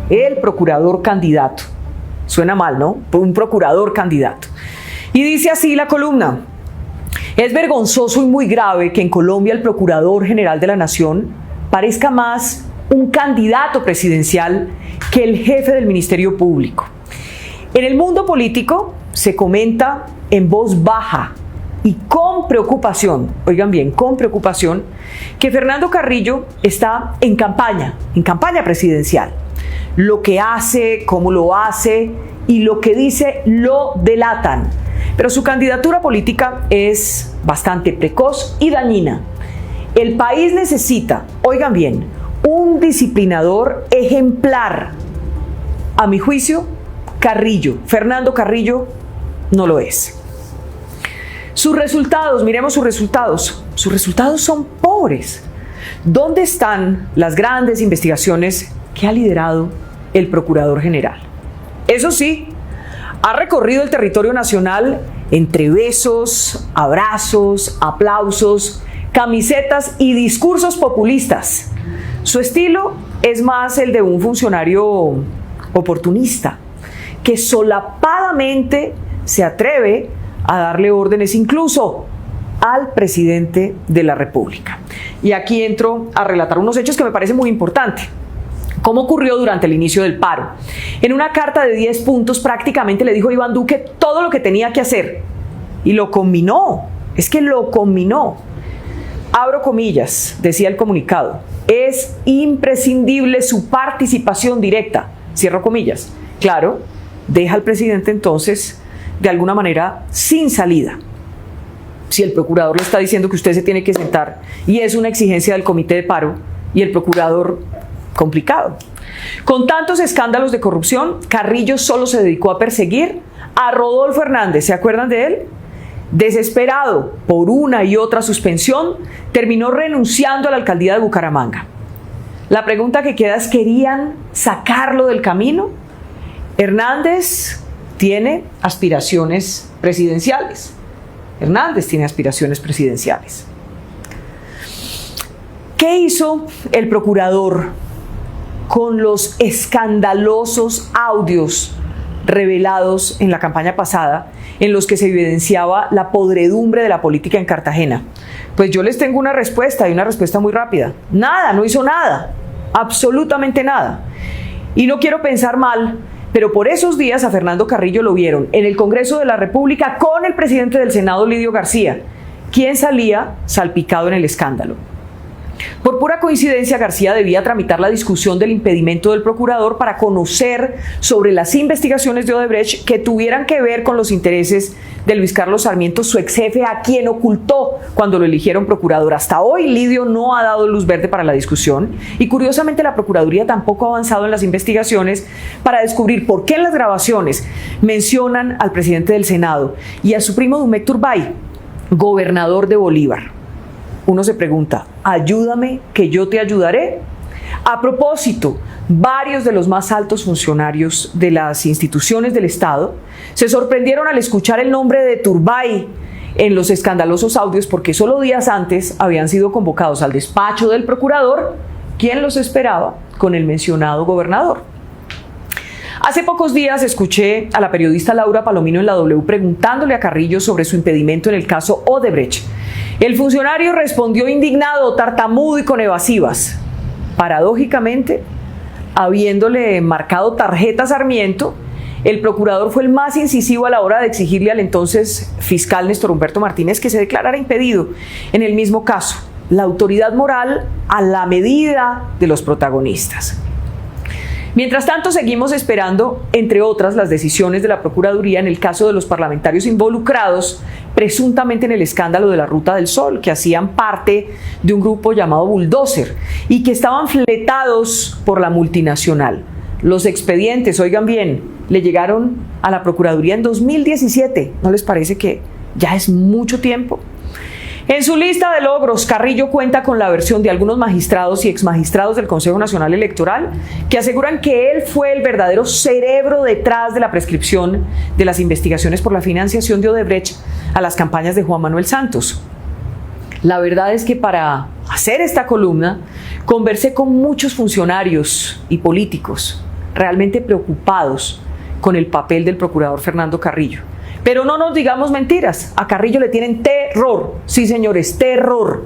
El procurador candidato. Suena mal, ¿no? Un procurador candidato. Y dice así la columna: es vergonzoso y muy grave que en Colombia el Procurador General de la Nación parezca más un candidato presidencial que el jefe del Ministerio Público. En el mundo político se comenta en voz baja y con preocupación, oigan bien, con preocupación, que Fernando Carrillo está en campaña presidencial. Lo que hace, cómo lo hace y lo que dice lo delatan. Pero su candidatura política es bastante precoz y dañina. El país necesita, oigan bien, un disciplinador ejemplar. A mi juicio, Fernando Carrillo, no lo es. Sus resultados, miremos sus resultados. Sus resultados son pobres. ¿Dónde están las grandes investigaciones que ha liderado el Procurador General? Eso sí, ha recorrido el territorio nacional entre besos, abrazos, aplausos, camisetas y discursos populistas. Su estilo es más el de un funcionario oportunista, que solapadamente se atreve a darle órdenes incluso al presidente de la República. Y aquí entro a relatar unos hechos que me parecen muy importantes. ¿Cómo ocurrió durante el inicio del paro? En una carta de 10 puntos prácticamente le dijo a Iván Duque todo lo que tenía que hacer. Y lo combinó. Es que lo combinó. Abro comillas, decía el comunicado. Es imprescindible su participación directa. Cierro comillas. Claro, deja al presidente entonces de alguna manera sin salida. Si el procurador le está diciendo que usted se tiene que sentar y es una exigencia del comité de paro y el procurador, complicado. Con tantos escándalos de corrupción, Carrillo solo se dedicó a perseguir a Rodolfo Hernández. ¿Se acuerdan de él? Desesperado por una y otra suspensión, terminó renunciando a la alcaldía de Bucaramanga. La pregunta que queda es: ¿querían sacarlo del camino? Hernández tiene aspiraciones presidenciales. ¿Qué hizo el procurador con los escandalosos audios revelados en la campaña pasada, en los que se evidenciaba la podredumbre de la política en Cartagena? Pues yo les tengo una respuesta, y una respuesta muy rápida. Nada, no hizo nada, absolutamente nada. Y no quiero pensar mal, pero por esos días a Fernando Carrillo lo vieron en el Congreso de la República con el presidente del Senado, Lidio García, quien salía salpicado en el escándalo. Por pura coincidencia, García debía tramitar la discusión del impedimento del procurador para conocer sobre las investigaciones de Odebrecht que tuvieran que ver con los intereses de Luis Carlos Sarmiento, su ex jefe, a quien ocultó cuando lo eligieron procurador. Hasta hoy, Lidio no ha dado luz verde para la discusión y, curiosamente, la Procuraduría tampoco ha avanzado en las investigaciones para descubrir por qué en las grabaciones mencionan al presidente del Senado y a su primo Dumet Turbay, gobernador de Bolívar. Uno se pregunta: ayúdame que yo te ayudaré. A propósito, varios de los más altos funcionarios de las instituciones del Estado se sorprendieron al escuchar el nombre de Turbay en los escandalosos audios, porque solo días antes habían sido convocados al despacho del procurador, quien los esperaba con el mencionado gobernador. Hace pocos días escuché a la periodista Laura Palomino en la W preguntándole a Carrillo sobre su impedimento en el caso Odebrecht. El funcionario respondió indignado, tartamudo y con evasivas. Paradójicamente, habiéndole marcado tarjeta a Sarmiento, el procurador fue el más incisivo a la hora de exigirle al entonces fiscal Néstor Humberto Martínez que se declarara impedido en el mismo caso. La autoridad moral a la medida de los protagonistas. Mientras tanto, seguimos esperando, entre otras, las decisiones de la Procuraduría en el caso de los parlamentarios involucrados presuntamente en el escándalo de la Ruta del Sol, que hacían parte de un grupo llamado Bulldozer y que estaban fletados por la multinacional. Los expedientes, oigan bien, le llegaron a la Procuraduría en 2017. ¿No les parece que ya es mucho tiempo? En su lista de logros, Carrillo cuenta con la versión de algunos magistrados y exmagistrados del Consejo Nacional Electoral que aseguran que él fue el verdadero cerebro detrás de la prescripción de las investigaciones por la financiación de Odebrecht a las campañas de Juan Manuel Santos. La verdad es que para hacer esta columna conversé con muchos funcionarios y políticos realmente preocupados con el papel del procurador Fernando Carrillo. Pero no nos digamos mentiras, a Carrillo le tienen terror, sí señores, terror.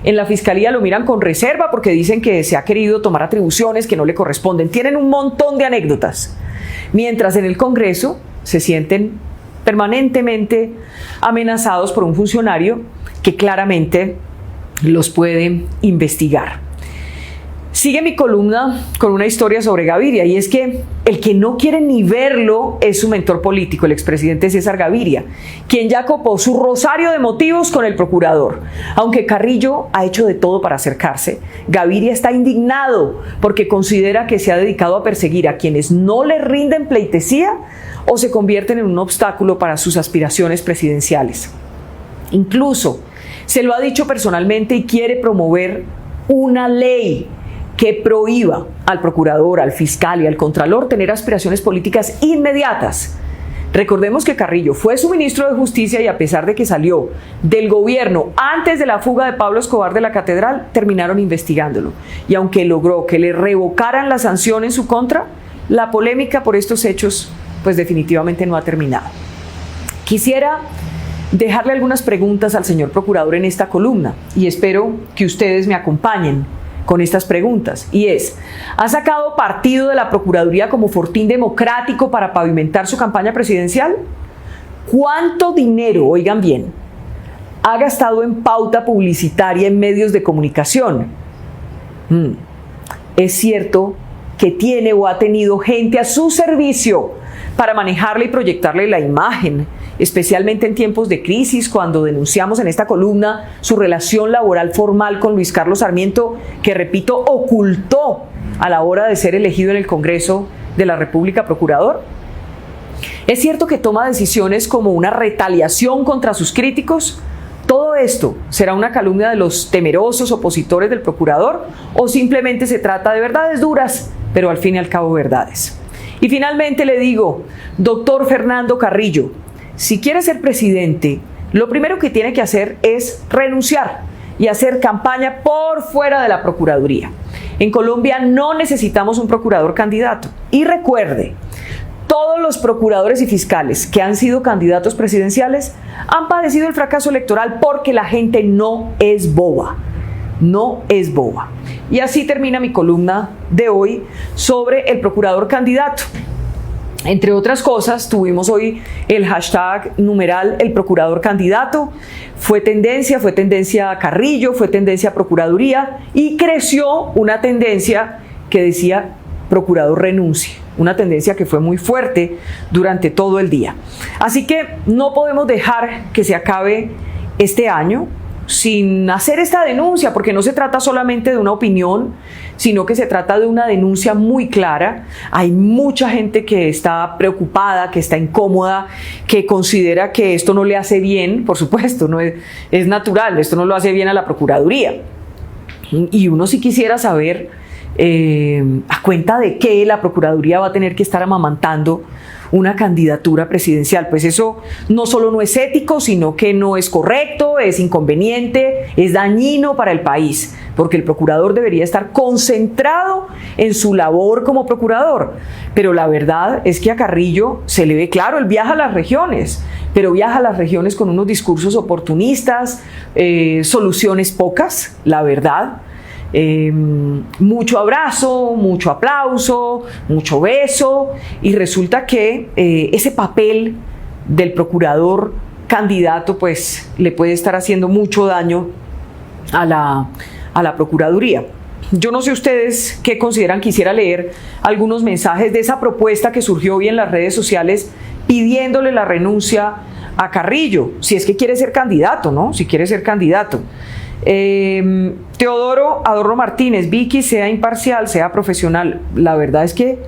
En la fiscalía lo miran con reserva porque dicen que se ha querido tomar atribuciones que no le corresponden. Tienen un montón de anécdotas. Mientras en el Congreso se sienten permanentemente amenazados por un funcionario que claramente los puede investigar. Sigue mi columna con una historia sobre Gaviria, y es que el que no quiere ni verlo es su mentor político, el expresidente César Gaviria, quien ya copó su rosario de motivos con el procurador. Aunque Carrillo ha hecho de todo para acercarse, Gaviria está indignado porque considera que se ha dedicado a perseguir a quienes no le rinden pleitesía o se convierten en un obstáculo para sus aspiraciones presidenciales. Incluso se lo ha dicho personalmente y quiere promover una ley que prohíba al procurador, al fiscal y al contralor tener aspiraciones políticas inmediatas. Recordemos que Carrillo fue su ministro de Justicia y a pesar de que salió del gobierno antes de la fuga de Pablo Escobar de la Catedral, terminaron investigándolo. Y aunque logró que le revocaran la sanción en su contra, la polémica por estos hechos pues definitivamente no ha terminado. Quisiera dejarle algunas preguntas al señor procurador en esta columna y espero que ustedes me acompañen con estas preguntas, y es: ¿ha sacado partido de la Procuraduría como fortín democrático para pavimentar su campaña presidencial? ¿Cuánto dinero, oigan bien, ha gastado en pauta publicitaria en medios de comunicación? ¿Es cierto que tiene o ha tenido gente a su servicio para manejarle y proyectarle la imagen, especialmente en tiempos de crisis, cuando denunciamos en esta columna su relación laboral formal con Luis Carlos Sarmiento, que, repito, ocultó a la hora de ser elegido en el Congreso de la República procurador? ¿Es cierto que toma decisiones como una retaliación contra sus críticos? ¿Todo esto será una calumnia de los temerosos opositores del procurador o simplemente se trata de verdades duras, pero al fin y al cabo verdades? Y finalmente le digo, doctor Fernando Carrillo, si quiere ser presidente, lo primero que tiene que hacer es renunciar y hacer campaña por fuera de la Procuraduría. En Colombia no necesitamos un procurador candidato. Y recuerde, todos los procuradores y fiscales que han sido candidatos presidenciales han padecido el fracaso electoral porque la gente no es boba. No es boba. Y así termina mi columna de hoy sobre el procurador candidato. Entre otras cosas, tuvimos hoy el hashtag numeral el procurador candidato. Fue tendencia Carrillo, fue tendencia Procuraduría y creció una tendencia que decía procurador renuncie. Una tendencia que fue muy fuerte durante todo el día. Así que no podemos dejar que se acabe este año sin hacer esta denuncia, porque no se trata solamente de una opinión, sino que se trata de una denuncia muy clara. Hay mucha gente que está preocupada, que está incómoda, que considera que esto no le hace bien, por supuesto, no es natural, esto no lo hace bien a la Procuraduría. Y uno sí quisiera saber a cuenta de qué la Procuraduría va a tener que estar amamantando una candidatura presidencial. Pues eso no solo no es ético, sino que no es correcto, es inconveniente, es dañino para el país, porque el procurador debería estar concentrado en su labor como procurador. Pero la verdad es que a Carrillo se le ve claro, él viaja a las regiones, pero viaja a las regiones con unos discursos oportunistas, soluciones pocas, la verdad. Mucho abrazo, mucho aplauso, mucho beso, y resulta que ese papel del procurador candidato pues le puede estar haciendo mucho daño a la Procuraduría. Yo no sé ustedes qué consideran. Quisiera leer algunos mensajes de esa propuesta que surgió hoy en las redes sociales pidiéndole la renuncia a Carrillo, si es que quiere ser candidato, ¿no? Si quiere ser candidato. Teodoro Adorno Martínez: Vicky, sea imparcial, sea profesional. La verdad es que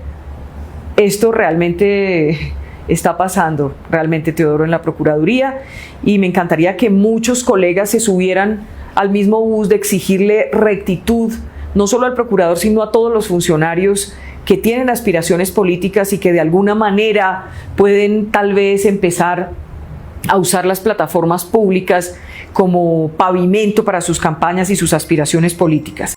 esto realmente está pasando, realmente, Teodoro, en la Procuraduría, y me encantaría que muchos colegas se subieran al mismo bus de exigirle rectitud, no solo al procurador, sino a todos los funcionarios que tienen aspiraciones políticas y que de alguna manera pueden tal vez empezar a usar las plataformas públicas como pavimento para sus campañas y sus aspiraciones políticas.